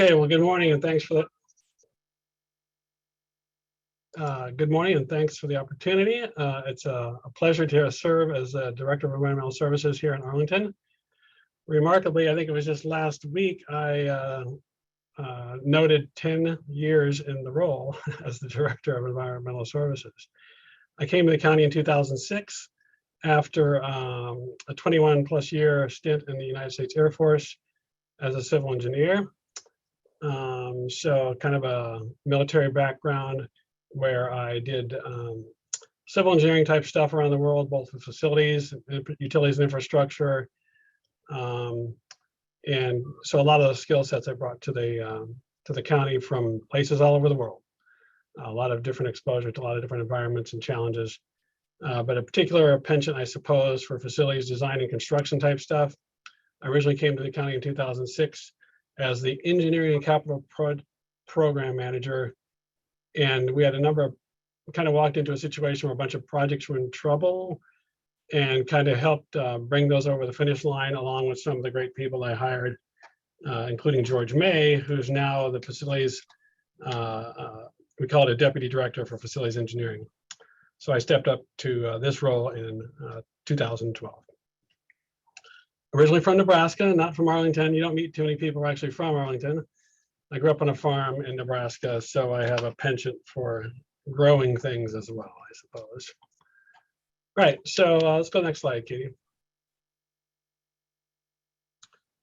Okay, well, good morning and thanks for the good morning and thanks for the opportunity. It's a pleasure to serve as a Director of Environmental Services here in Arlington. Remarkably, I think it was just last week I noted 10 years in the role as the Director of Environmental Services. I came to the county in 2006 after a 21 plus year stint in the United States Air Force as a civil engineer. So kind of a military background where I did civil engineering type stuff around the world, both with facilities, utilities and infrastructure. And so a lot of the skill sets I brought to the county from places all over the world. A lot of different exposure to a lot of different environments and challenges. But a particular penchant, I suppose, for facilities design and construction type stuff. I originally came to the county in 2006 as the engineering and capital program manager. And we had a number of, kind of walked into a situation where a bunch of projects were in trouble and kind of helped bring those over the finish line along with some of the great people I hired, including George May, who's now the facilities, we call it a deputy director for facilities engineering. So I stepped up to this role in 2012. Originally from Nebraska, not from Arlington. You don't meet too many people who are actually from Arlington. I grew up on a farm in Nebraska, so I have a penchant for growing things as well, I suppose. Right, so let's go to the next slide, Katie.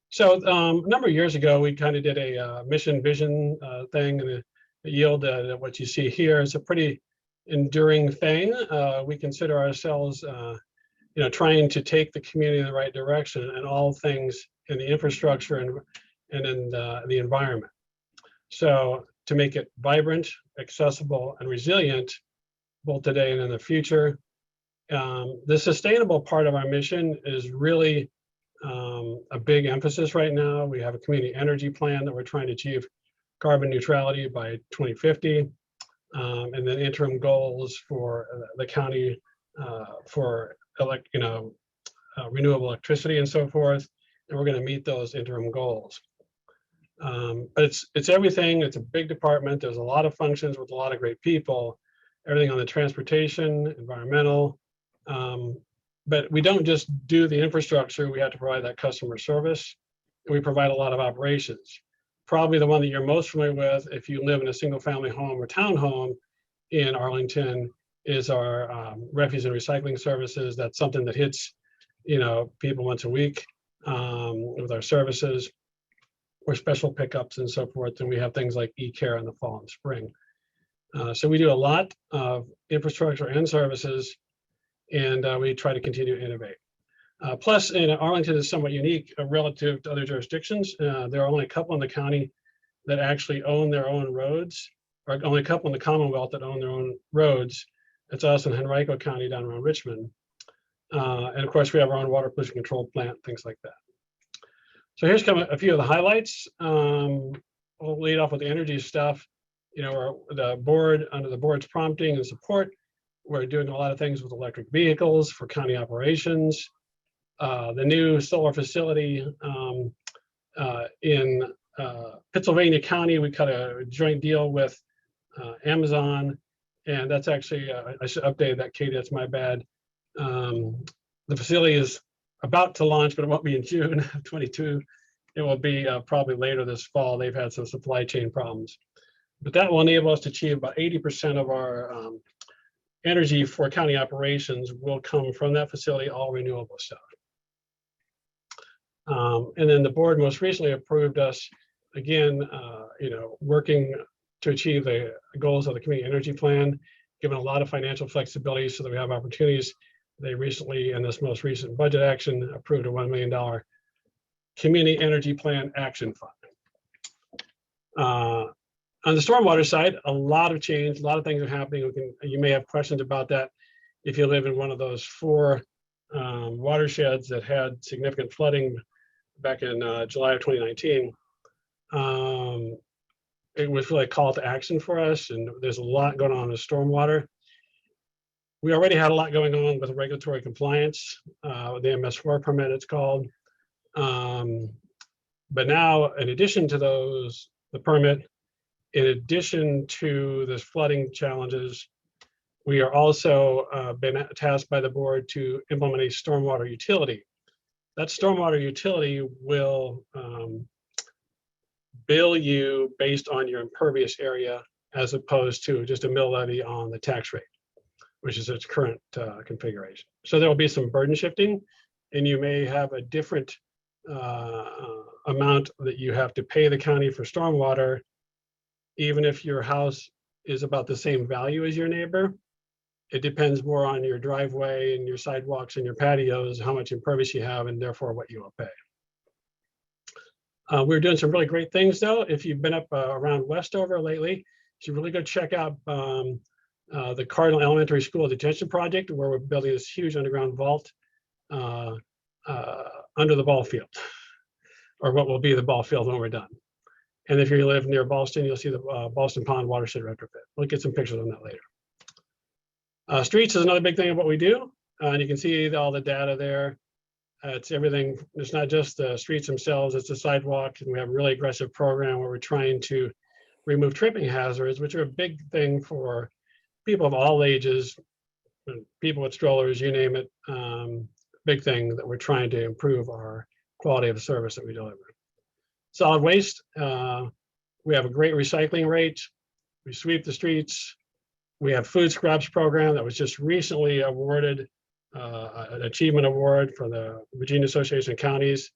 So a number of years ago, we kind of did a mission vision thing, and it yielded what you see here. It's a pretty enduring thing. We consider ourselves trying to take the community in the right direction and all things in the infrastructure and in the environment. So to make it vibrant, accessible, and resilient, both today and in the future. The sustainable part of our mission is really a big emphasis right now. We have a community energy plan that we're trying to achieve carbon neutrality by 2050, and then interim goals for the county for renewable electricity and so forth. And we're going to meet those interim goals. But it's everything. It's a big department. There's a lot of functions with a lot of great people, everything on the transportation, environmental. But we don't just do the infrastructure. We have to provide that customer service. And we provide a lot of operations. Probably the one that you're most familiar with if you live in a single family home or townhome in Arlington is our refuse and recycling services. That's something that hits people once a week with our services, or special pickups and so forth. And we have things like e-care in the fall and spring. So we do a lot of infrastructure and services, and we try to continue to innovate. Plus, Arlington is somewhat unique relative to other jurisdictions. There are only a couple in the county that actually own their own roads, or only a couple in the Commonwealth that own their own roads. It's us in Henrico County down around Richmond. And of course, we have our own water pollution control plant, things like that. So here's kind of a few of the highlights. We'll lead off with the energy stuff. The board, under the board's prompting and support, we're doing a lot of things with electric vehicles for county operations. The new solar facility in Pittsylvania County, we cut a joint deal with Amazon, and that's actually, I should update that, Katie, that's my bad. The facility is about to launch, but it won't be in June of 22. It will be probably later this fall. They've had some supply chain problems. But that will enable us to achieve about 80% of our energy for county operations will come from that facility, all renewable stuff. And then the board most recently approved us, again, working to achieve the goals of the community energy plan, given a lot of financial flexibility so that we have opportunities. They recently, in this most recent budget action, approved a $1 million community energy plan action fund. On the stormwater side, a lot of change, a lot of things are happening. You may have questions about that if you live in one of those 4 watersheds that had significant flooding back in July of 2019. It was really a call to action for us, and there's a lot going on with stormwater. We already had a lot going on with regulatory compliance, the MS4 permit it's called. But now, in addition to those the permit. In addition to this flooding challenges, we are also been tasked by the board to implement a stormwater utility. That stormwater utility will bill you based on your impervious area as opposed to just a mill levy on the tax rate, which is its current configuration. So there will be some burden shifting, and you may have a different amount that you have to pay the county for stormwater, even if your house is about the same value as your neighbor. It depends more on your driveway and your sidewalks and your patios, how much impervious you have, and therefore what you will pay. We're doing some really great things though. If you've been up around Westover lately, you should really go check out the Cardinal Elementary School Detention Project, where we're building this huge underground vault under the ball field, or what will be the ball field when we're done. And if you live near Ballston, you'll see the Ballston Pond watershed retrofit. We'll get some pictures on that later. Streets is another big thing of what we do. And you can see all the data there. It's everything. It's not just the streets themselves, it's the sidewalk. And we have a really aggressive program where we're trying to remove tripping hazards, which are a big thing for people of all ages, people with strollers, you name it. Big thing that we're trying to improve our quality of the service that we deliver. Solid waste, we have a great recycling rate. We sweep the streets. We have food scraps program that was just recently awarded an achievement award for the Virginia Association of Counties,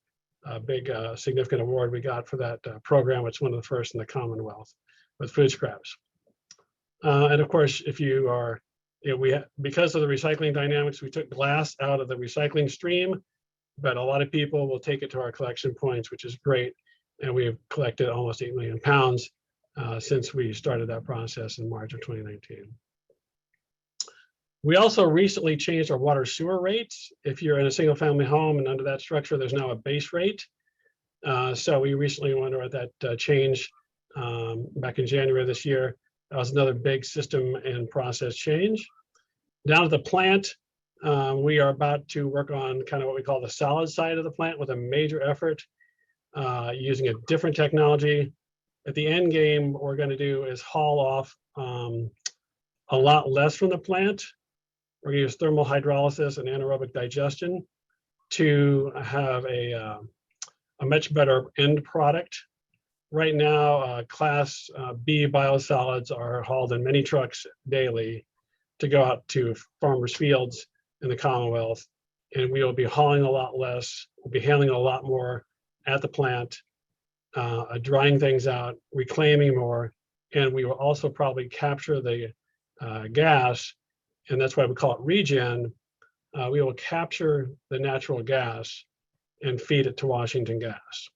a big significant award we got for that program. It's one of the first in the Commonwealth with food scraps. And of course, if you are, because of the recycling dynamics, we took glass out of the recycling stream, but a lot of people will take it to our collection points, which is great. And we have collected almost 8 million pounds since we started that process in March of 2019. We also recently changed our water sewer rates. If you're in a single family home and under that structure, there's now a base rate. So we recently went over that change back in January of this year. That was another big system and process change. Down at the plant, we are about to work on kind of what we call the solid side of the plant with a major effort using a different technology. At the end game, what we're going to do is haul off a lot less from the plant. We're going to use thermal hydrolysis and anaerobic digestion to have a much better end product. Right now, Class B biosolids are hauled in many trucks daily to go out to farmers' fields in the Commonwealth, and we will be hauling a lot less. We'll be handling a lot more at the plant, drying things out, reclaiming more, and we will also probably capture the gas, and that's why we call it regen. We will capture the natural gas and feed it to Washington Gas.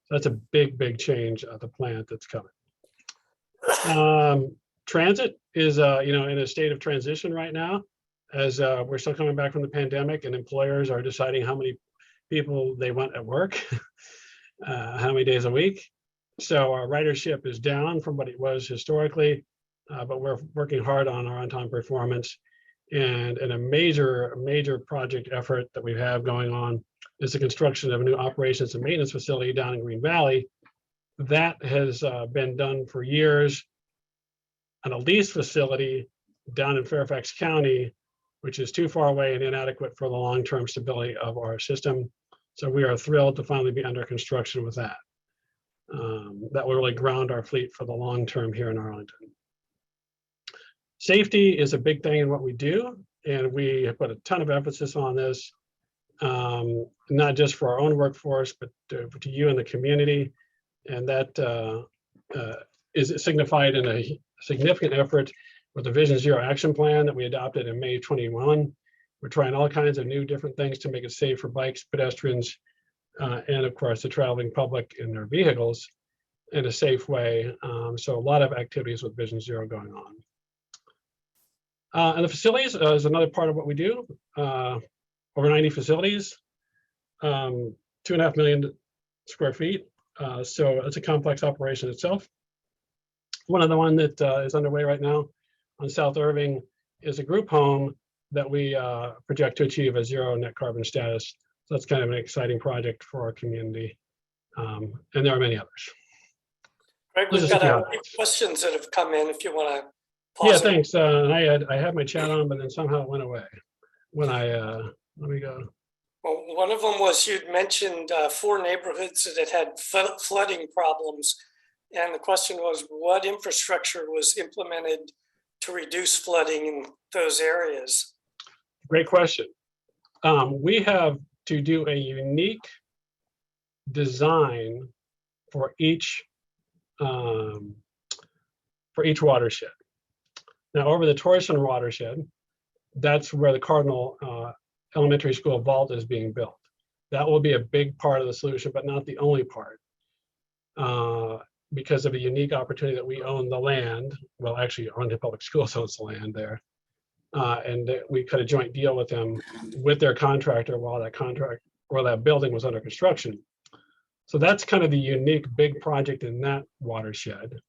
So that's a big, big change at the plant that's coming. Transit is in a state of transition right now, as we're still coming back from the pandemic and employers are deciding how many people they want at work, how many days a week. So our ridership is down from what it was historically, but we're working hard on our on-time performance. And a major project effort that we have going on is the construction of a new operations and maintenance facility down in Green Valley. That has been done for years. And a lease facility down in Fairfax County, which is too far away and inadequate for the long-term stability of our system. So we are thrilled to finally be under construction with that. That will really ground our fleet for the long term here in Arlington. Safety is a big thing in what we do, and we have put a ton of emphasis on this, not just for our own workforce, but to you and the community. And that is signified in a significant effort with the Vision Zero action plan that we adopted in May 21. We're trying all kinds of new different things to make it safe for bikes, pedestrians, and of course the traveling public in their vehicles in a safe way. So a lot of activities with Vision Zero going on. And the facilities is another part of what we do. Over 90 facilities, 2.5 million square feet. So it's a complex operation itself. One of the one that is underway right now on South Irving is a group home that we project to achieve a zero net carbon status. So that's kind of an exciting project for our community. And there are many others. Greg, Let's we've just got see how a it few is. questions that have come in if you want to Yeah, pause it. thanks. I had my chat on, but then somehow it went away when let me go. Well, one of them was you'd mentioned 4 neighborhoods that had flooding problems. And the question was, what infrastructure was implemented to reduce flooding in those areas? Great question. We have to do a unique design for each watershed. Now, over the Torsion watershed, that's where the Cardinal Elementary School vault is being built. That will be a big part of the solution, but not the only part, because of a unique opportunity that we own the land. Well, actually, Arlington Public Schools owns the land there, and we cut a joint deal with them, with their contractor, while that building was under construction. So that's kind of the unique big project in that watershed.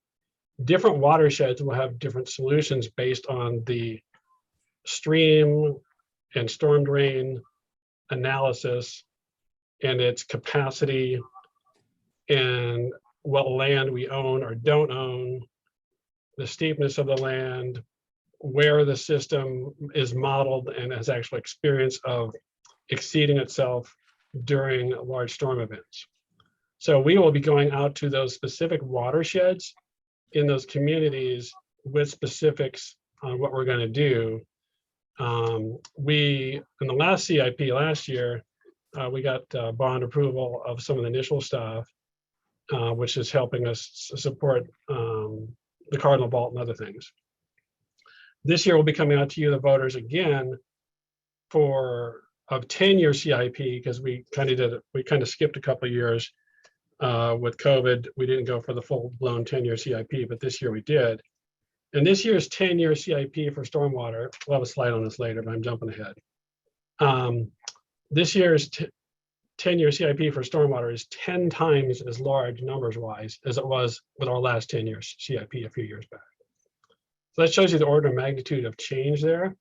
Different watersheds will have different solutions based on the stream and storm drain analysis and its capacity and what land we own or don't own, the steepness of the land, where the system is modeled and has actual experience of exceeding itself during large storm events. So we will be going out to those specific watersheds in those communities with specifics on what we're going to do. We, in the last CIP last year, we got bond approval of some of the initial stuff, which is helping us support the Cardinal Vault and other things. This year, we'll be coming out to you, the voters, again for a 10-year CIP, because we kind of skipped a couple of years with COVID. We didn't go for the full-blown 10-year CIP, but this year we did. And this year's 10-year CIP for stormwater, we'll have a slide on this later, but I'm jumping ahead. This year's 10-year CIP for stormwater is 10 times as large numbers-wise as it was with our last 10-year CIP a few years back. So that shows you the order of magnitude of change there.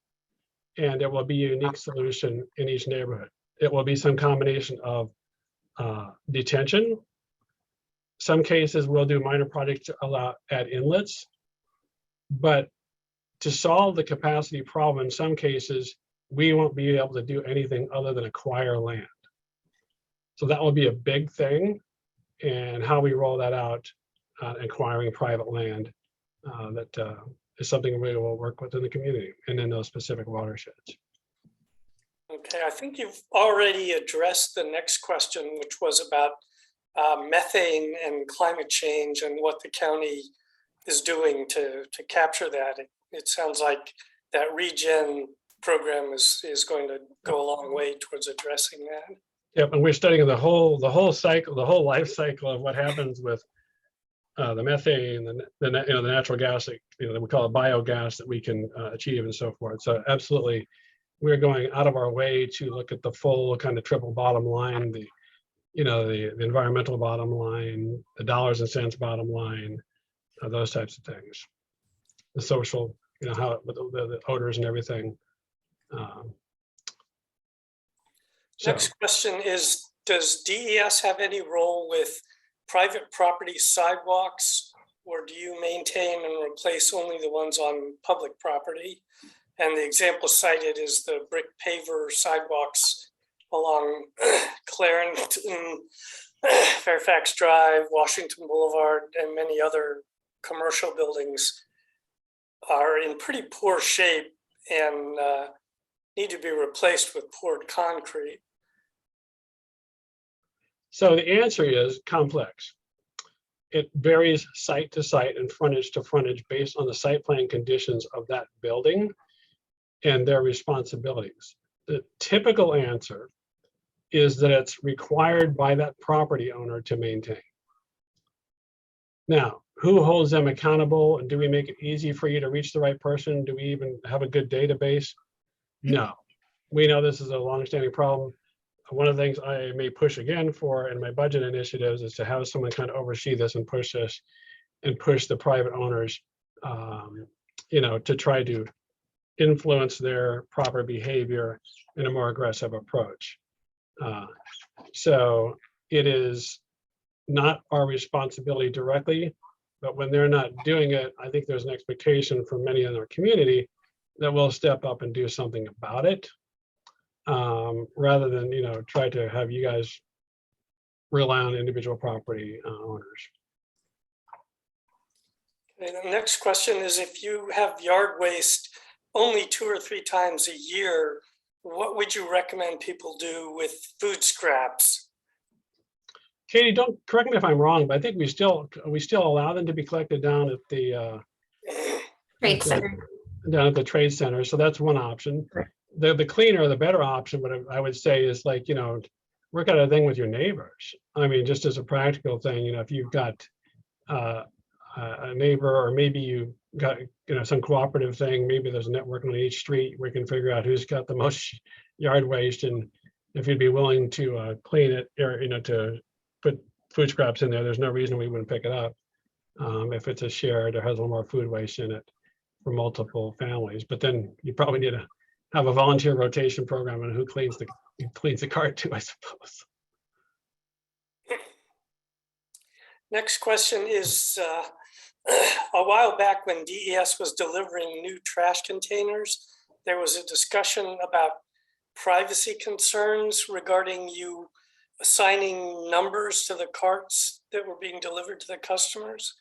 And it will be a unique solution in each neighborhood. It will be some combination of detention. Some cases we'll do minor projects to add inlets. But to solve the capacity problem, in some cases, we won't be able to do anything other than acquire land. So that will be a big thing. And how we roll that out, acquiring private land, that is something we will work with in the community and in those specific watersheds. Okay, I think you've already addressed the next question, which was about methane and climate change and what the county is doing to capture that. It sounds like that regen program is going to go a long way towards addressing that. Yep, and we're studying the whole cycle, the whole life cycle of what happens with the methane, the natural gas that that we call it biogas that we can achieve and so forth. So absolutely, we're going out of our way to look at the full kind of triple bottom line, the environmental bottom line, the dollars and cents bottom line, those types of things, the social, how the odors and everything. Next question is, does DES have any role with private property sidewalks, or do you maintain and replace only the ones on public property? And the example cited is the brick paver sidewalks along Clarendon, Fairfax Drive, Washington Boulevard, and many other commercial buildings are in pretty poor shape and need to be replaced with poured concrete. So the answer is complex. It varies site to site and frontage to frontage based on the site plan conditions of that building and their responsibilities. The typical answer is that it's required by that property owner to maintain. Now, who holds them accountable, and do we make it easy for you to reach the right person? Do we even have a good database? No. We know this is a long-standing problem. One of the things I may push again for in my budget initiatives is to have someone kind of oversee this and push this and push the private owners, to try to influence their proper behavior in a more aggressive approach. So it is not our responsibility directly, But when they're not doing it, I think there's an expectation from many in our community that we'll step up and do something about it, rather than, try to have you guys rely on individual property owners. Okay, the next question is, if you have yard waste only 2 or 3 times a year, what would you recommend people do with food scraps? Katie, don't correct me if I'm wrong, but I think we still allow them to be collected down at the Trade center. down at the trade center. So that's one option. Correct. The cleaner, the better option, what I would say is, like, work out a thing with your neighbors. I mean, just as a practical thing, if you've got a neighbor, or maybe you got, some cooperative thing, maybe there's a network on each street where you can figure out who's got the most yard waste, and if you'd be willing to clean it, or, to put food scraps in there, there's no reason we wouldn't pick it up. If it's a shared or has a little more food waste in it for multiple families. But then you probably need to have a volunteer rotation program on who cleans the cart too, I suppose. Next question is, a while back when DES was delivering new trash containers, there was a discussion about privacy concerns regarding you assigning numbers to the carts that were being delivered to the customers.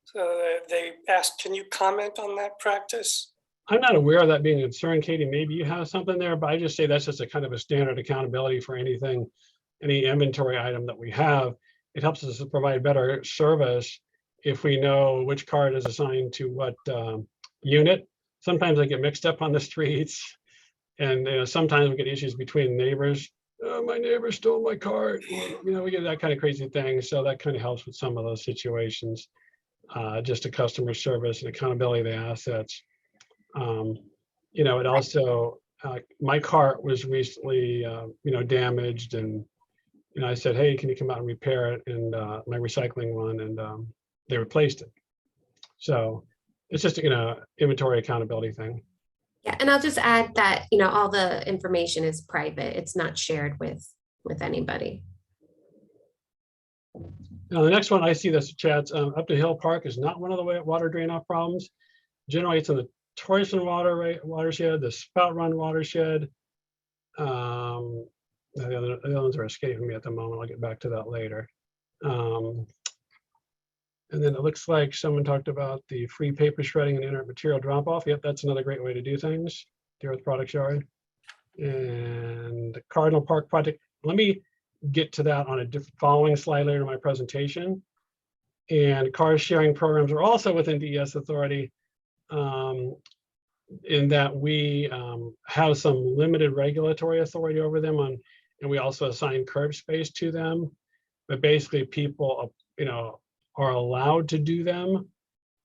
So they asked, can you comment on that practice? I'm not aware of that being a concern, Katie. Maybe you have something there, but I just say that's just a kind of a standard accountability for anything, any inventory item that we have. It helps us to provide better service if we know which cart is assigned to what unit. Sometimes they get mixed up on the streets, and sometimes we get issues between neighbors. Oh, my neighbor stole my cart. We get that kind of crazy thing. So that kind of helps with some of those situations. Just a customer service and accountability of the assets. It also, my cart was recently, damaged, and I said, hey, can you come out and repair it? And my recycling one, and they replaced it. So it's just, inventory accountability thing. Yeah, and I'll just add that, all the information is private. It's not shared with anybody. Now, the next one I see this chats, Upton Hill Park is not one of the water drain off problems. Generally, it's in the Torreson watershed, the Spout Run watershed. The other ones are escaping me at the moment. I'll get back to that later. And then it looks like someone talked about the free paper shredding and inert material drop off. Yep, that's another great way to do things. Deer with Products Yard. And the Cardinal Park project. Let me get to that on a following slide later in my presentation. And car sharing programs are also within DES authority, in that we have some limited regulatory authority over them, and we also assign curb space to them. But basically, people, are allowed to do them,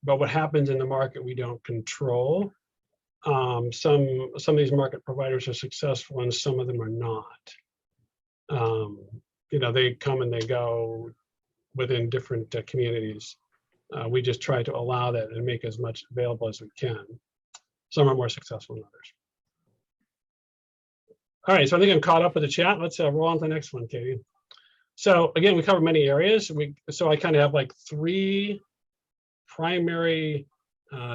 but what happens in the market we don't control. Some of these market providers are successful and some of them are not. They come and they go within different communities. We just try to allow that and make as much available as we can. Some are more successful than others. All right, so I think I'm caught up with the chat. Let's roll on to the next one, Katie. So again, we cover many areas. So I kind of have like 3 primary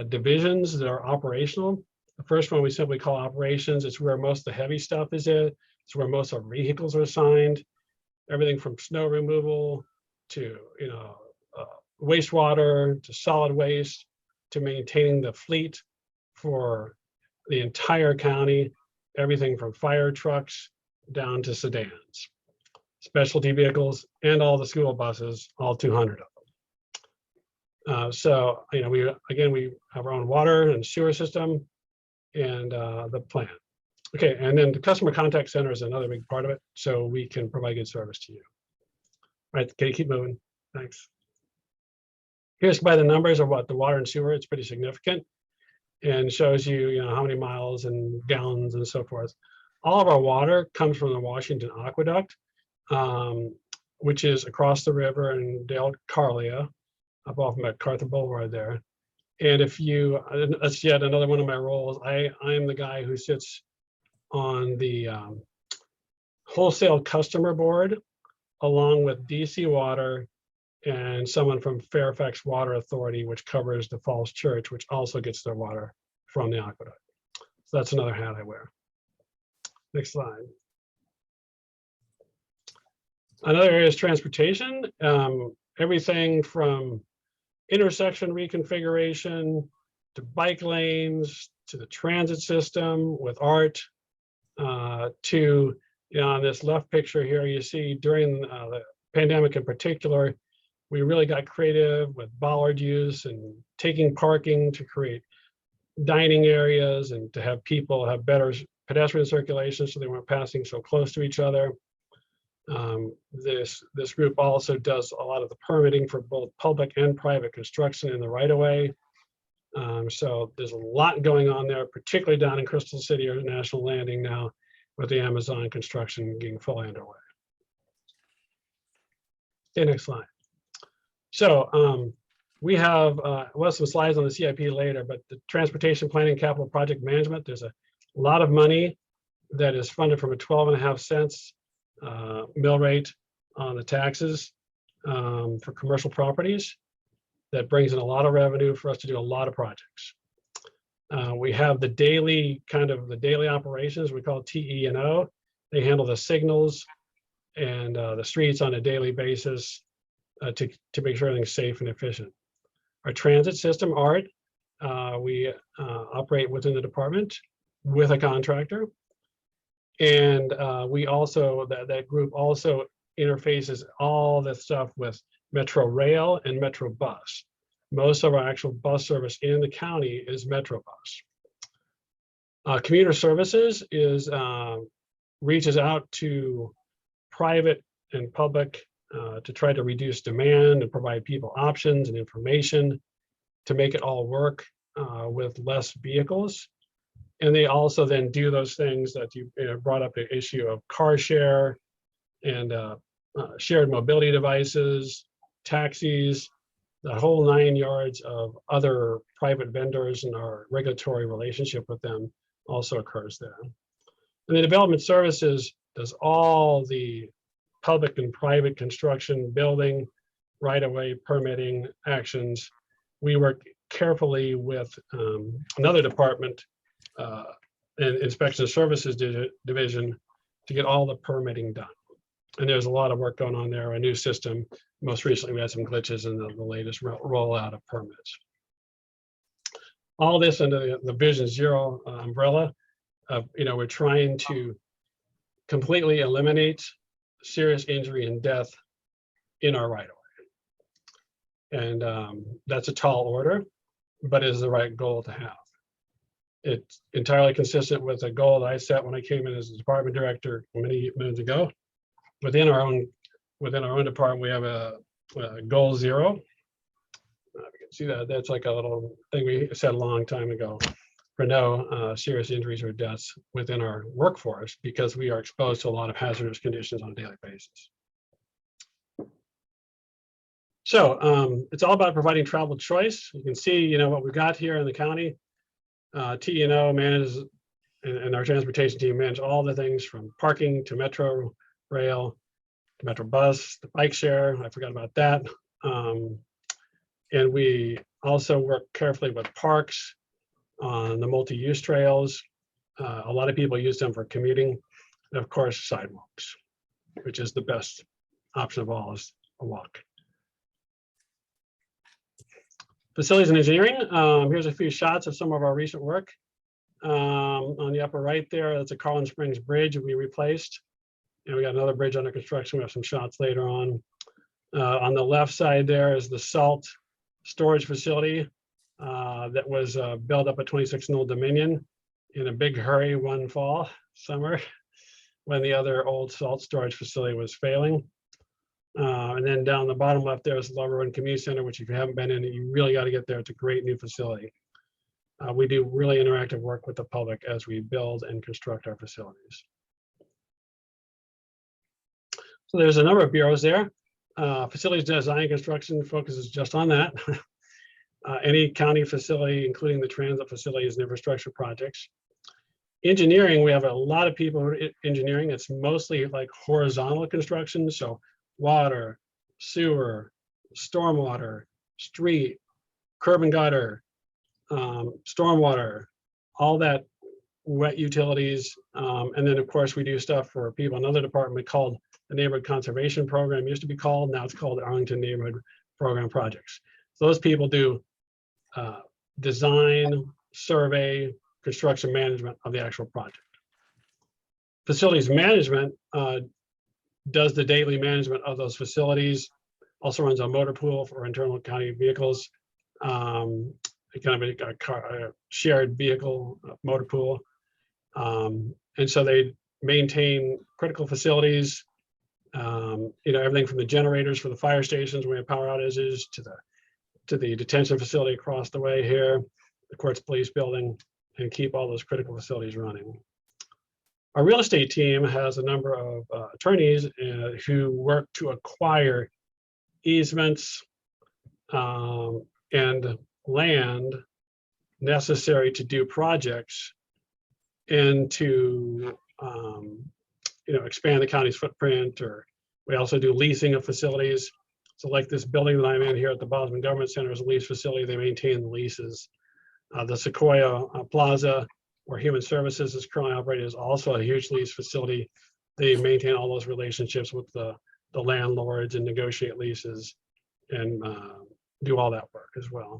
divisions that are operational. The first one we simply call operations. It's where most of the heavy stuff is in. It's where most of our vehicles are assigned. Everything from snow removal to wastewater to solid waste to maintaining the fleet for the entire county. Everything from fire trucks down to sedans, specialty vehicles, and all the school buses, all 200 of them. So we have our own water and sewer system, and the plant. Okay, and then the customer contact center is another big part of it, so we can provide good service to you. All right, okay, keep moving. Thanks. Here's by the numbers of what the water and sewer. It's pretty significant, and shows you, how many miles and gallons and so forth. All of our water comes from the Washington Aqueduct, which is across the river in Dale Carlia, up off MacArthur Boulevard there. And if you, that's yet another one of my roles. I'm the guy who sits on the wholesale customer board, along with DC Water and someone from Fairfax Water Authority, which covers the Falls Church, which also gets their water from the aqueduct. So that's another hat I wear. Next slide. Another area is transportation. Everything from intersection reconfiguration to bike lanes to the transit system with art to, on this left picture here, you see during the pandemic in particular, we really got creative with bollard use and taking parking to create dining areas and to have people have better pedestrian circulation so they weren't passing so close to each other. This group also does a lot of the permitting for both public and private construction in the right of way. So there's a lot going on there, particularly down in Crystal City or National Landing now with the Amazon construction getting fully underway. Okay, next slide. So we have some slides on the CIP later, but the transportation planning capital project management, there's a lot of money that is funded from a 12.5 cents mill rate on the taxes for commercial properties. That brings in a lot of revenue for us to do a lot of projects. We have the daily operations we call TE&O. They handle the signals and the streets on a daily basis to make sure everything's safe and efficient. Our transit system, ART, we operate within the department with a contractor. And we also, that group also interfaces all this stuff with Metro Rail and Metro Bus. Most of our actual bus service in the county is Metro Bus. Commuter Services is reaches out to private and public to try to reduce demand and provide people options and information to make it all work with less vehicles. And they also then do those things that you brought up, the issue of car share and shared mobility devices, taxis, the whole 9 yards of other private vendors, and our regulatory relationship with them also occurs there. And the development services does all the public and private construction, building, right-of-way permitting actions. We work carefully with another department, Inspection Services Division, to get all the permitting done. And there's a lot of work going on there, a new system. Most recently, we had some glitches in the latest rollout of permits. All this under the Vision Zero umbrella of, we're trying to completely eliminate serious injury and death in our right-of-way. And that's a tall order, but it is the right goal to have. It's entirely consistent with a goal that I set when I came in as a department director many moons ago. Within our own department, we have a goal zero. You can see that that's like a little thing we said a long time ago for no serious injuries or deaths within our workforce, because we are exposed to a lot of hazardous conditions on a daily basis. So it's all about providing travel choice. You can see, what we've got here in the county. TE&O manages, and our transportation team manage all the things from parking to Metro Rail, to Metro Bus, the bike share. I forgot about that. And we also work carefully with parks on the multi-use trails. A lot of people use them for commuting. And of course, sidewalks, which is the best option of all, is a walk. Facilities and engineering. Here's a few shots of some of our recent work. On the upper right there, that's a Carlin Springs Bridge we replaced. And we got another bridge under construction. We have some shots later on. On the left side there is the salt storage facility that was built up at 26 Old Dominion in a big hurry one summer, when the other old salt storage facility was failing. And then down the bottom left there is the Lover Run Community Center, which if you haven't been in it, you really got to get there. It's a great new facility. We do really interactive work with the public as we build and construct our facilities. So there's a number of bureaus there. Facilities design and construction focuses just on that. Any county facility, including the transit facilities and infrastructure projects. Engineering, we have a lot of people who are engineering. It's mostly like horizontal construction. So water, sewer, stormwater, street, curb and gutter, stormwater, all that wet utilities. And then of course we do stuff for people in another department called the Neighborhood Conservation Program, used to be called, now it's called the Arlington Neighborhood Program Projects. So those people do design, survey, construction management of the actual project. Facilities management does the daily management of those facilities, also runs a motor pool for internal county vehicles, kind of a shared vehicle motor pool. And so they maintain critical facilities, everything from the generators for the fire stations when we have power outages to the detention facility across the way here, the Courts Police Building, and keep all those critical facilities running. Our real estate team has a number of attorneys who work to acquire easements and land necessary to do projects and to expand the county's footprint. Or we also do leasing of facilities. So like this building that I'm in here at the Bosman Government Center is a lease facility. They maintain the leases. The Sequoia Plaza, where Human Services is currently operated, is also a huge lease facility. They maintain all those relationships with the landlords and negotiate leases and do all that work as well.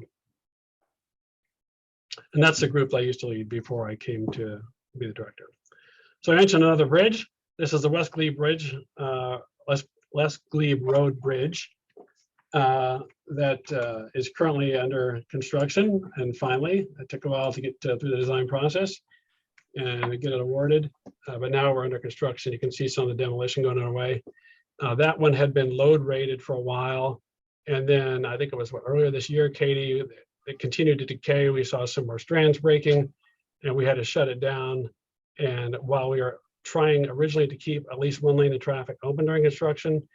And that's the group I used to lead before I came to be the director. So I mentioned another bridge. This is the West Glebe Bridge, West Glebe Road Bridge that is currently under construction. And finally, it took a while to get through the design process and get it awarded. But now we're under construction. You can see some of the demolition going on our way. That one had been load rated for a while. And then I think it was earlier this year, Katie, it continued to decay. We saw some more strands breaking and we had to shut it down. And while we were trying originally to keep at least one lane of traffic open during construction,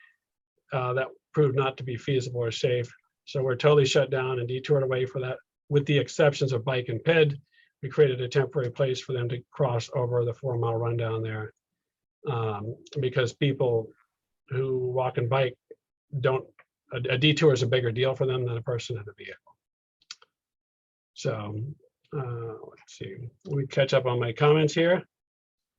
that proved not to be feasible or safe. So we're totally shut down and detoured away for that, with the exceptions of bike and ped. We created a temporary place for them to cross over the 4-mile run down there because people who walk and bike a detour is a bigger deal for them than a person in a vehicle. So let's see, let me catch up on my comments here.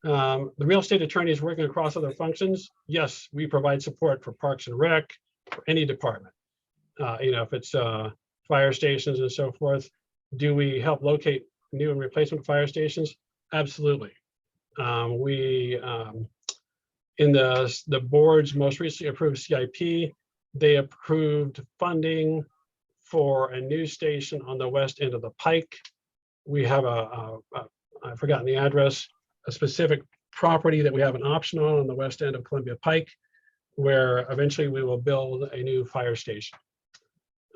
The real estate attorney is working across other functions. Yes, we provide support for Parks and Rec, for any department. If it's fire stations and so forth. Do we help locate new and replacement fire stations? Absolutely. We in the board's most recently approved CIP, they approved funding for a new station on the west end of the Pike. We have I've forgotten the address, a specific property that we have an option on the west end of Columbia Pike, where eventually we will build a new fire station.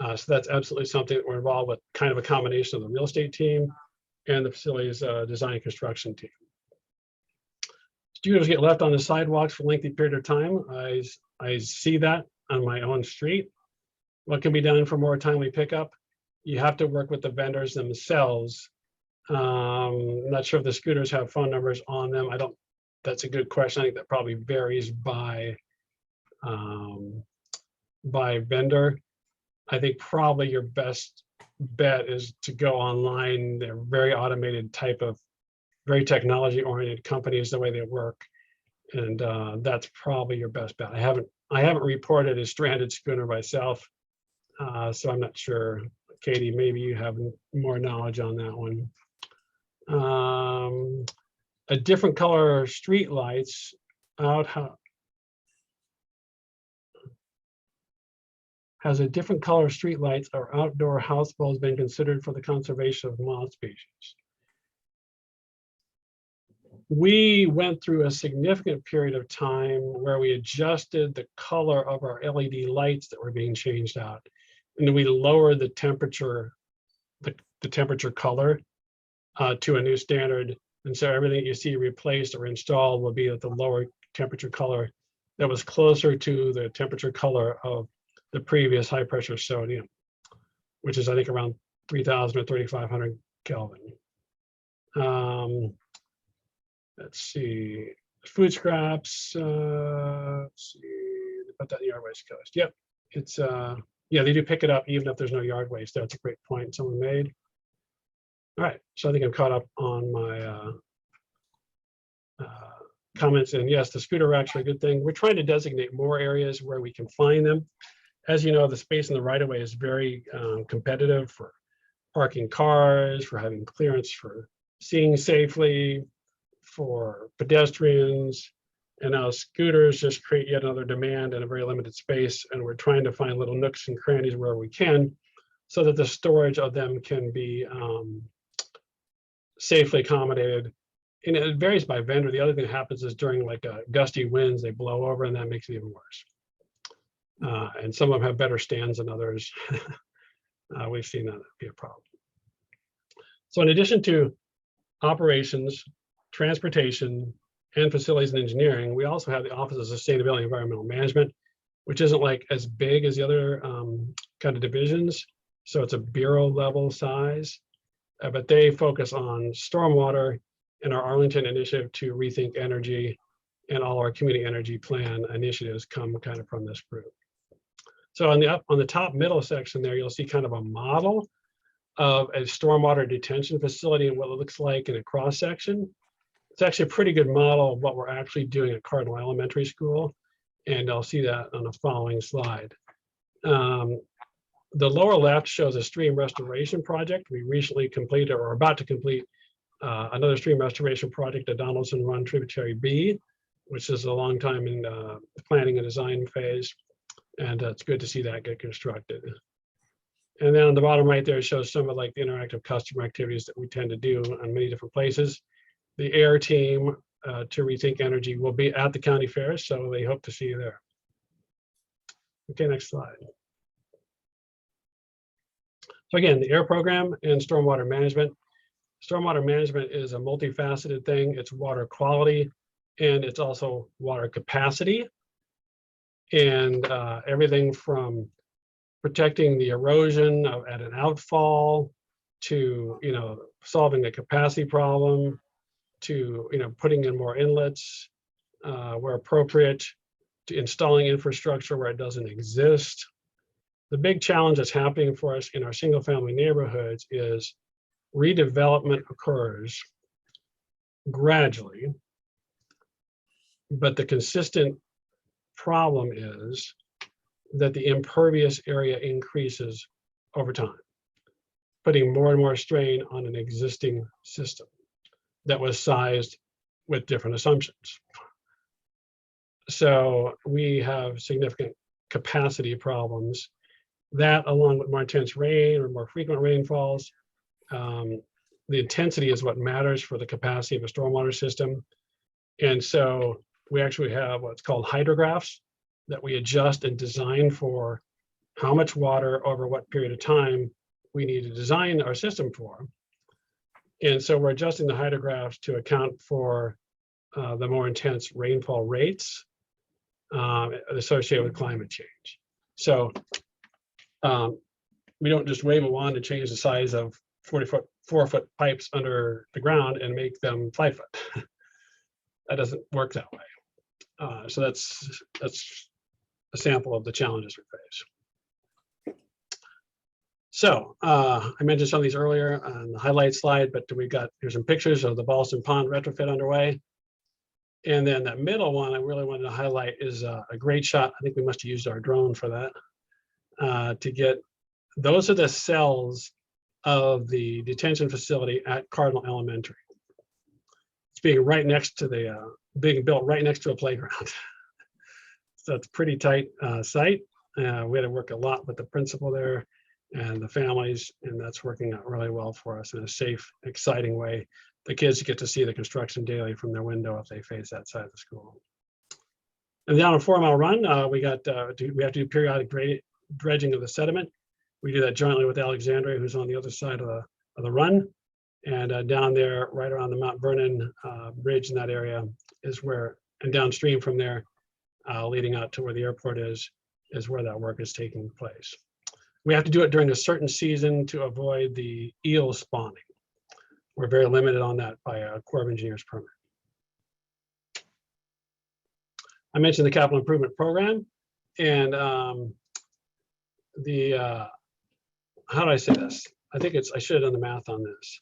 So that's absolutely something that we're involved with, kind of a combination of the real estate team and the facilities design and construction team. Students get left on the sidewalks for a lengthy period of time. I see that on my own street. What can be done for more timely pickup? You have to work with the vendors themselves. I'm not sure if the scooters have phone numbers on them. That's a good question. I think that probably varies by vendor. I think probably your best bet is to go online. They're very automated type of, very technology oriented companies, the way they work. And that's probably your best bet. I haven't reported a stranded schooner myself. So I'm not sure. Katie, maybe you have more knowledge on that one. A different color street lights has a different color street lights or outdoor houseboats been considered for the conservation of moth species? We went through a significant period of time where we adjusted the color of our LED lights that were being changed out. And then we lowered the temperature, the temperature color to a new standard. And so everything you see replaced or installed will be at the lower temperature color that was closer to the temperature color of the previous high pressure sodium, which is I think around 3,000 or 3,500 Kelvin. Let's see, food scraps. Let's see, put that in the West Coast. Yep, it's Yeah, they do pick it up even if there's no yard waste. That's a great point someone made. All right, so I think I'm caught up on my comments. And yes, the scooter racks are a good thing. We're trying to designate more areas where we can find them. As you know, the space in the right of way is very competitive for parking cars, for having clearance, for seeing safely, for pedestrians. And now scooters just create yet another demand in a very limited space. And we're trying to find little nooks and crannies where we can, so that the storage of them can be safely accommodated. And it varies by vendor. The other thing that happens is during like gusty winds, they blow over, and that makes it even worse. And some of them have better stands than others. We've seen that be a problem. So in addition to operations, transportation, and facilities and engineering, we also have the Office of Sustainability and Environmental Management, which isn't like as big as the other kind of divisions. So it's a bureau level size, but they focus on stormwater and our Arlington initiative to rethink energy, and all our community energy plan initiatives come kind of from this group. So on the top middle section there, you'll see kind of a model of a stormwater detention facility and what it looks like in a cross section. It's actually a pretty good model of what we're actually doing at Cardinal Elementary School, and I'll see that on the following slide. The lower left shows a stream restoration project. We recently completed, or are about to complete, another stream restoration project at Donaldson Run Tributary B, which is a long time in the planning and design phase. And it's good to see that get constructed. And then on the bottom right there, it shows some of like the interactive customer activities that we tend to do on many different places. The AIR team to Rethink Energy will be at the county fair, so they hope to see you there. Okay, next slide. So again, the AIR program and stormwater management. Stormwater management is a multifaceted thing. It's water quality, and it's also water capacity. And everything from protecting the erosion at an outfall to, solving a capacity problem, to, putting in more inlets where appropriate, to installing infrastructure where it doesn't exist. The big challenge that's happening for us in our single family neighborhoods is redevelopment occurs gradually, but the consistent problem is that the impervious area increases over time, putting more and more strain on an existing system that was sized with different assumptions. So we have significant capacity problems. That, along with more intense rain or more frequent rainfalls, the intensity is what matters for the capacity of a stormwater system. And so we actually have what's called hydrographs that we adjust and design for how much water over what period of time we need to design our system for. And so we're adjusting the hydrographs to account for the more intense rainfall rates associated with climate change. So we don't just wave a wand to change the size of 4-foot pipes under the ground and make them 5 foot. That doesn't work that way. So that's a sample of the challenges we face. So I mentioned some of these earlier on the highlight slide, but here's some pictures of the Ballston Pond retrofit underway. And then that middle one I really wanted to highlight is a great shot. I think we must have used our drone for that to get, those are the cells of the detention facility at Cardinal Elementary. It's being being built right next to a playground. So it's a pretty tight site. We had to work a lot with the principal there and the families, and that's working out really well for us in a safe, exciting way. The kids get to see the construction daily from their window if they face that side of the school. And down a 4-mile run, we have to do periodic dredging of the sediment. We do that jointly with Alexandria, who's on the other side of the run. And down there, right around the Mount Vernon bridge in that area is where, and downstream from there, leading out to where the airport is where that work is taking place. We have to do it during a certain season to avoid the eel spawning. We're very limited on that by a Corps of Engineers permit. I mentioned the capital improvement program, and how do I say this? I think I should have done the math on this.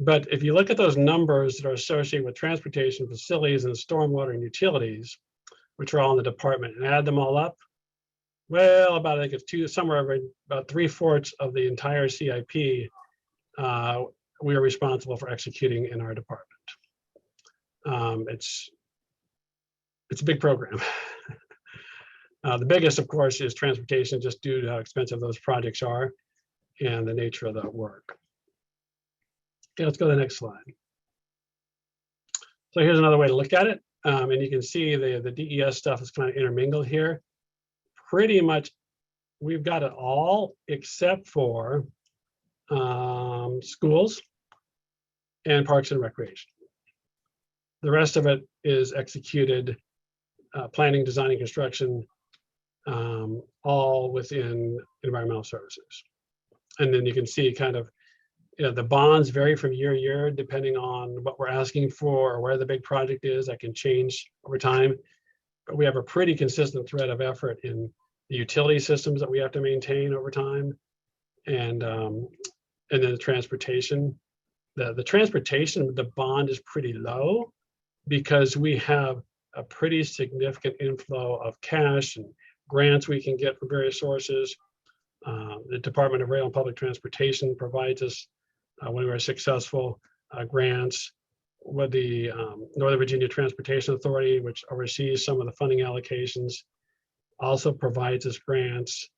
But if you look at those numbers that are associated with transportation, facilities, and stormwater and utilities, which are all in the department, and add them all up, well, about, I think it's somewhere about 3/4 of the entire CIP, we are responsible for executing in our department. It's a big program. The biggest, of course, is transportation, just due to how expensive those projects are and the nature of the work. Okay, let's go to the next slide. So here's another way to look at it. And you can see the DES stuff is kind of intermingled here. Pretty much, we've got it all except for schools and parks and recreation. The rest of it is executed, planning, designing, construction, all within environmental services. And then you can see kind of, the bonds vary from year to year, depending on what we're asking for or where the big project is. That can change over time. But we have a pretty consistent thread of effort in the utility systems that we have to maintain over time. And then the transportation. The transportation, the bond is pretty low because we have a pretty significant inflow of cash and grants we can get from various sources. The Department of Rail and Public Transportation provides us, when we're successful, grants with the Northern Virginia Transportation Authority, which oversees some of the funding allocations, also provides us grants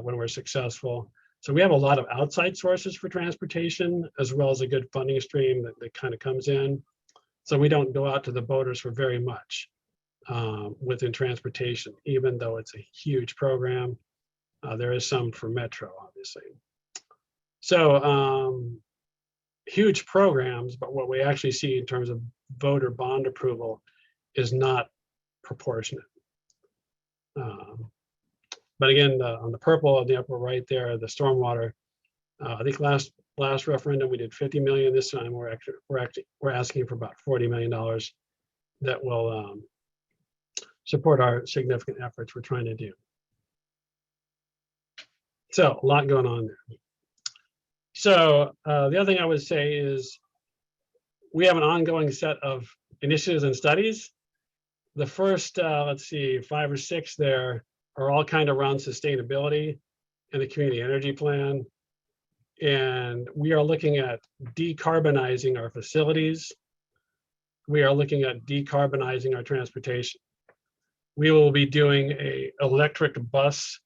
when we're successful. So we have a lot of outside sources for transportation, as well as a good funding stream that kind of comes in. So we don't go out to the voters for very much within transportation, even though it's a huge program. There is some for Metro, obviously. So huge programs, but what we actually see in terms of voter bond approval is not proportionate. But again, on the purple on the upper right there, the stormwater, I think last referendum we did 50 million. This time we're asking for about $40 million that will support our significant efforts we're trying to do. So a lot going on there. So the other thing I would say is we have an ongoing set of initiatives and studies. The first, let's see, 5 or 6 there are all kind of around sustainability and the community energy plan. And we are looking at decarbonizing our facilities. We are looking at decarbonizing our transportation. We will be doing an electric bus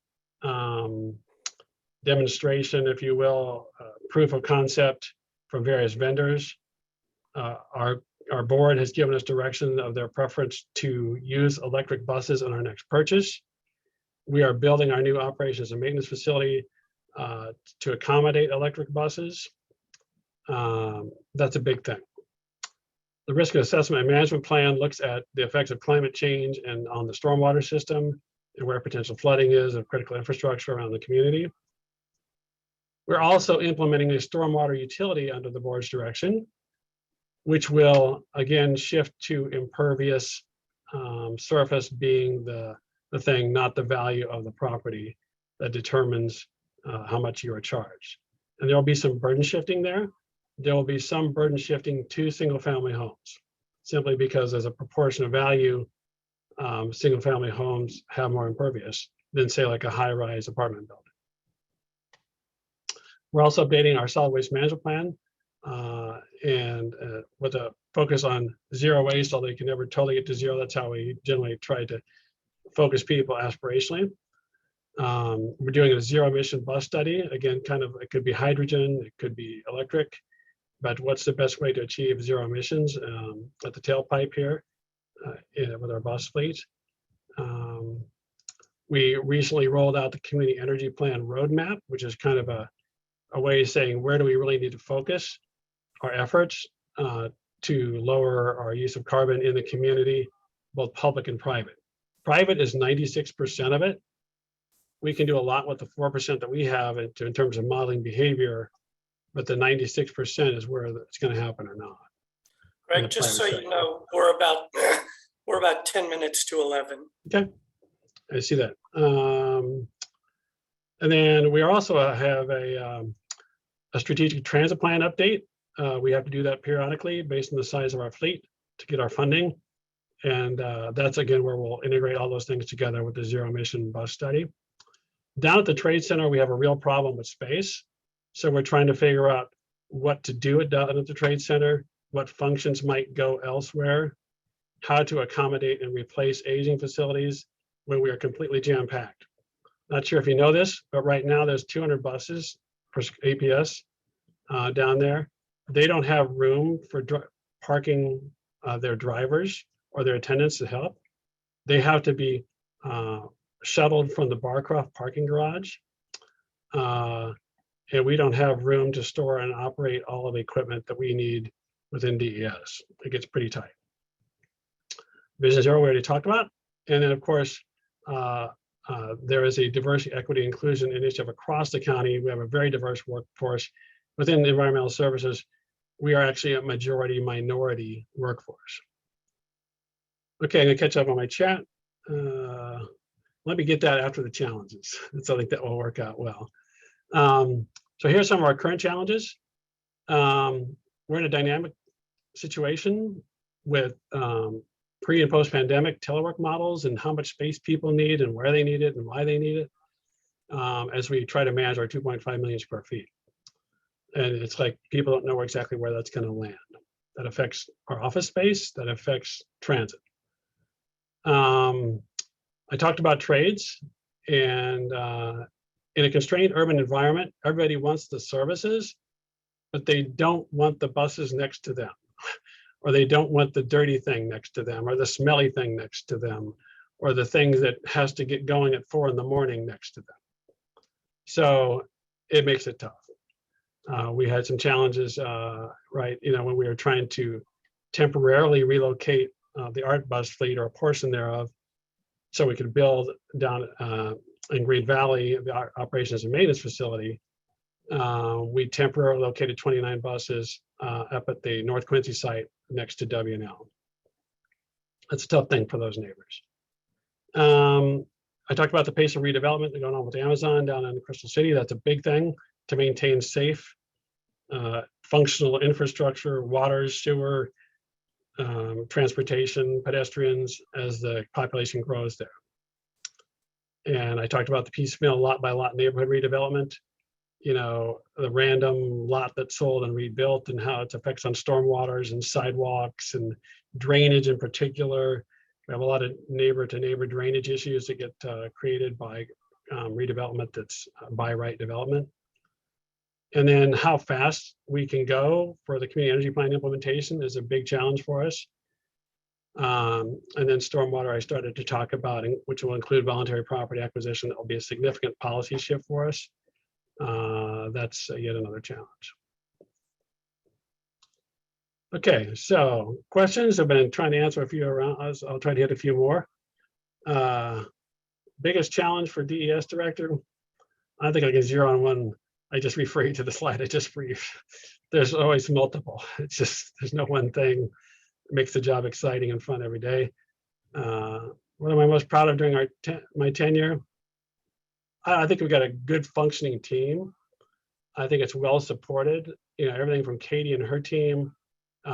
demonstration, if you will, proof of concept from various vendors. Our board has given us direction of their preference to use electric buses in our next purchase. We are building our new operations and maintenance facility to accommodate electric buses. That's a big thing. The risk assessment and management plan looks at the effects of climate change and on the stormwater system and where potential flooding is of critical infrastructure around the community. We're also implementing a stormwater utility under the board's direction, which will again shift to impervious surface being the thing, not the value of the property that determines how much you are charged. And there will be some burden shifting there. There will be some burden shifting to single family homes, simply because as a proportion of value, single family homes have more impervious than say like a high rise apartment building. We're also updating our solid waste management plan and with a focus on zero waste, although you can never totally get to zero. That's how we generally try to focus people aspirationally. We're doing a zero emission bus study. Again, kind of, it could be hydrogen, it could be electric, but what's the best way to achieve zero emissions at the tailpipe here with our bus fleet. We recently rolled out the community energy plan roadmap, which is kind of a way of saying where do we really need to focus our efforts to lower our use of carbon in the community, both public and private. Private is 96% of it. We can do a lot with the 4% that we have in terms of modeling behavior, but the 96% is where it's going to happen or not. Greg, just so you know, we're about 10 minutes to 11. Okay, I see that. And then we also have a strategic transit plan update. We have to do that periodically based on the size of our fleet to get our funding. And that's again where we'll integrate all those things together with the zero emission bus study. Down at the Trade Center, we have a real problem with space. So we're trying to figure out what to do down at the Trade Center, what functions might go elsewhere, how to accommodate and replace aging facilities when we are completely jam-packed. Not sure if you know this, but right now there's 200 buses for APS down there. They don't have room for parking their drivers or their attendants to help. They have to be shuttled from the Barcroft parking garage. And we don't have room to store and operate all of the equipment that we need within DES. It gets pretty tight. Vision Zero, we already talked about. And then of course, there is a diversity, equity, inclusion initiative across the county. We have a very diverse workforce. Within environmental services, we are actually a majority minority workforce. Okay, I'm gonna catch up on my chat. Let me get that after the challenges. So I think that will work out well. So here's some of our current challenges. We're in a dynamic situation with pre and post pandemic telework models and how much space people need and where they need it and why they need it as we try to manage our 2.5 million square feet. And it's like people don't know exactly where that's going to land. That affects our office space, that affects transit. I talked about trades, and in a constrained urban environment, everybody wants the services, but they don't want the buses next to them, or they don't want the dirty thing next to them, or the smelly thing next to them, or the thing that has to get going at 4 in the morning next to them. So it makes it tough. We had some challenges, right? When we were trying to temporarily relocate the art bus fleet or a portion thereof, so we could build down in Green Valley, the operations and maintenance facility. We temporarily located 29 buses up at the North Quincy site next to W&L. That's a tough thing for those neighbors. I talked about the pace of redevelopment going on with Amazon down in Crystal City. That's a big thing to maintain safe, functional infrastructure, water, sewer, transportation, pedestrians as the population grows there. And I talked about the piecemeal lot by lot neighborhood redevelopment, the random lot that's sold and rebuilt and how its effects on stormwaters and sidewalks and drainage in particular. We have a lot of neighbor to neighbor drainage issues that get created by redevelopment that's by right development. And then how fast we can go for the community energy plan implementation is a big challenge for us. And then stormwater I started to talk about, which will include voluntary property acquisition. That will be a significant policy shift for us. That's yet another challenge. Okay, so questions. I've been trying to answer a few around us. I'll try to hit a few more. Biggest challenge for DES director. I think I can zero on one. I just refer you to the slide I just briefed. There's always multiple. It's just, there's no one thing that makes the job exciting and fun every day. What am I most proud of during my tenure? I think we've got a good functioning team. I think it's well supported. Everything from Katie and her team. A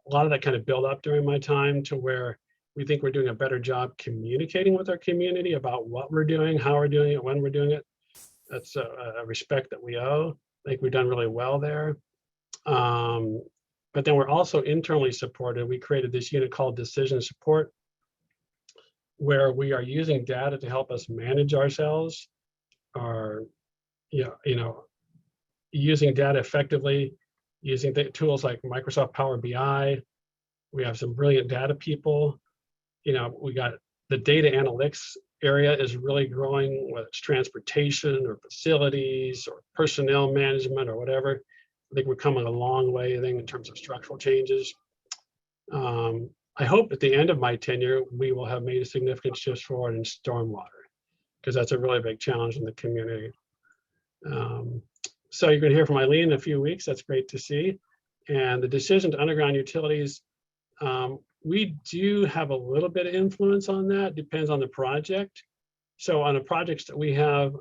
lot of that kind of built up during my time to where we think we're doing a better job communicating with our community about what we're doing, how we're doing it, when we're doing it. That's a respect that we owe. I think we've done really well there. But then we're also internally supported. We created this unit called Decision Support, where we are using data to help us manage ourselves, or using data effectively, using tools like Microsoft Power BI. We have some brilliant data people. We got the data analytics area is really growing, whether it's transportation or facilities or personnel management or whatever. I think we're coming a long way, in terms of structural changes. I hope at the end of my tenure, we will have made a significant shift forward in stormwater, because that's a really big challenge in the community. So you're going to hear from Eileen in a few weeks. That's great to see. And the decision to underground utilities, we do have a little bit of influence on that. Depends on the project. So on the projects that we have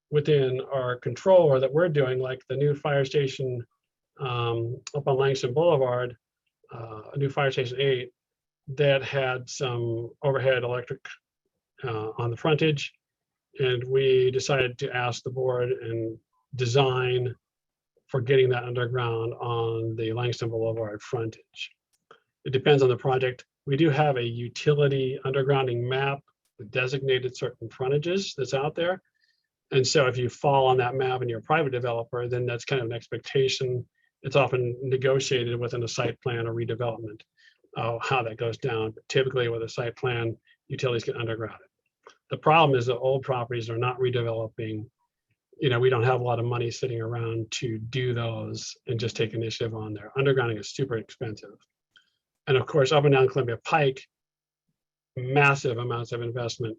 within our control or that we're doing, like the new fire station up on Langston Boulevard, a new fire station 8, that had some overhead electric on the frontage. And we decided to ask the board and design for getting that underground on the Langston Boulevard frontage. It depends on the project. We do have a utility undergrounding map with designated certain frontages that's out there. And so if you fall on that map and you're a private developer, then that's kind of an expectation. It's often negotiated within a site plan or redevelopment, how that goes down. But typically with a site plan, utilities get underground it. The problem is that old properties are not redeveloping. We don't have a lot of money sitting around to do those and just take initiative on there. Undergrounding is super expensive. And of course, up and down Columbia Pike, massive amounts of investment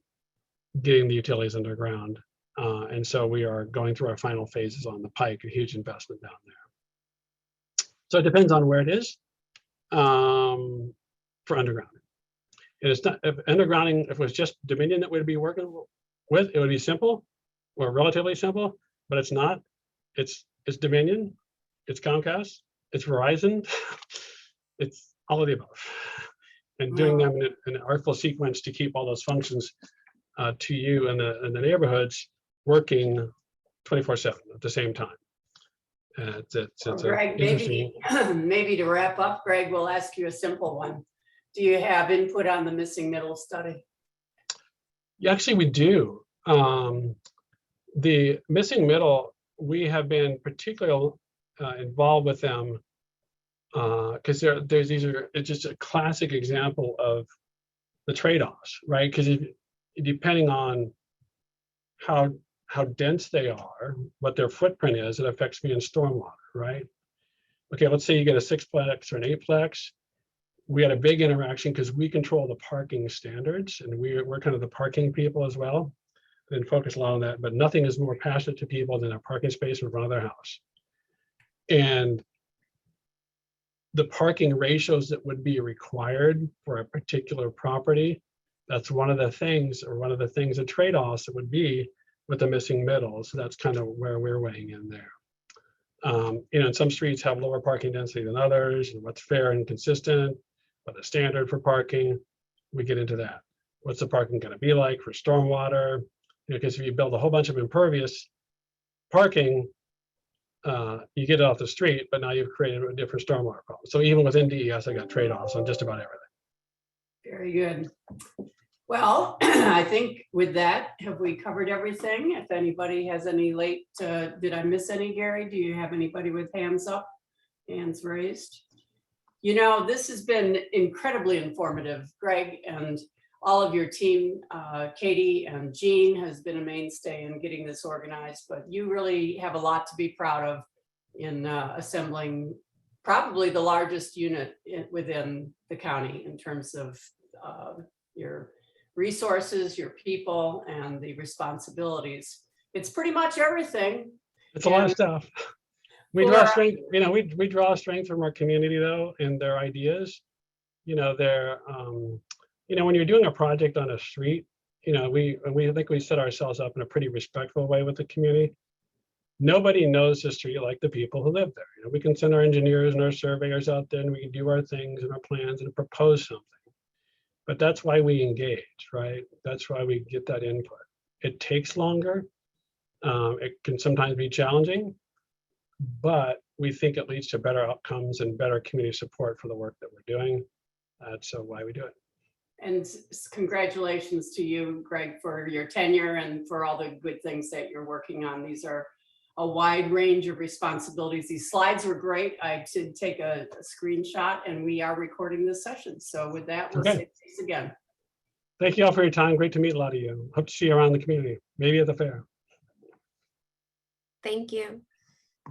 getting the utilities underground. And so we are going through our final phases on the Pike, a huge investment down there. So it depends on where it is for undergrounding. And it's not, if undergrounding, if it was just Dominion that we'd be working with, it would be simple or relatively simple, but it's not. It's Dominion, it's Comcast, it's Verizon, it's all of the above. And doing them in an artful sequence to keep all those functions to you in the neighborhoods working 24/7 at the same time. Greg, maybe to wrap up, Greg, we'll ask you a simple one. Do you have input on the missing middle study? Yeah, actually, we do. The missing middle, we have been particularly involved with them because it's just a classic example of the trade-offs, right? Because depending on how dense they are, what their footprint is, it affects me in stormwater, right? Okay, let's say you get a 6-plex or an 8-plex. We had a big interaction because we control the parking standards, and we're kind of the parking people as well. And focus a lot on that, but nothing is more passionate to people than a parking space in front of their house. And the parking ratios that would be required for a particular property, that's one of the things, the trade-offs that would be with the missing middle. So that's kind of where we're weighing in there. And some streets have lower parking density than others, and what's fair and consistent, what the standard for parking, we get into that. What's the parking going to be like for stormwater? Because if you build a whole bunch of impervious parking, you get it off the street, but now you've created a different stormwater problem. So even within DES, I got trade-offs on just about everything. Very good. Well, I think with that, have we covered everything? If anybody has any did I miss any, Gary? Do you have anybody with hands up, hands raised? This has been incredibly informative, Greg, and all of your team. Katie and Jean has been a mainstay in getting this organized, but you really have a lot to be proud of in assembling probably the largest unit within the county in terms of your resources, your people, and the responsibilities. It's pretty much everything. It's a lot of stuff. We draw strength, we draw strength from our community though, and their ideas. When you're doing a project on a street, we think we set ourselves up in a pretty respectful way with the community. Nobody knows the street like the people who live there. We can send our engineers and our surveyors out there and we can do our things and our plans and propose something. But that's why we engage, right? That's why we get that input. It takes longer. It can sometimes be challenging, but we think it leads to better outcomes and better community support for the work that we're doing. That's why we do it. And congratulations to you, Greg, for your tenure and for all the good things that you're working on. These are a wide range of responsibilities. These slides were great. I did take a screenshot, and we are recording this session. So with that, we'll say thanks again. Thank you all for your time. Great to meet a lot of you. Hope to see you around the community, maybe at the fair. Thank you.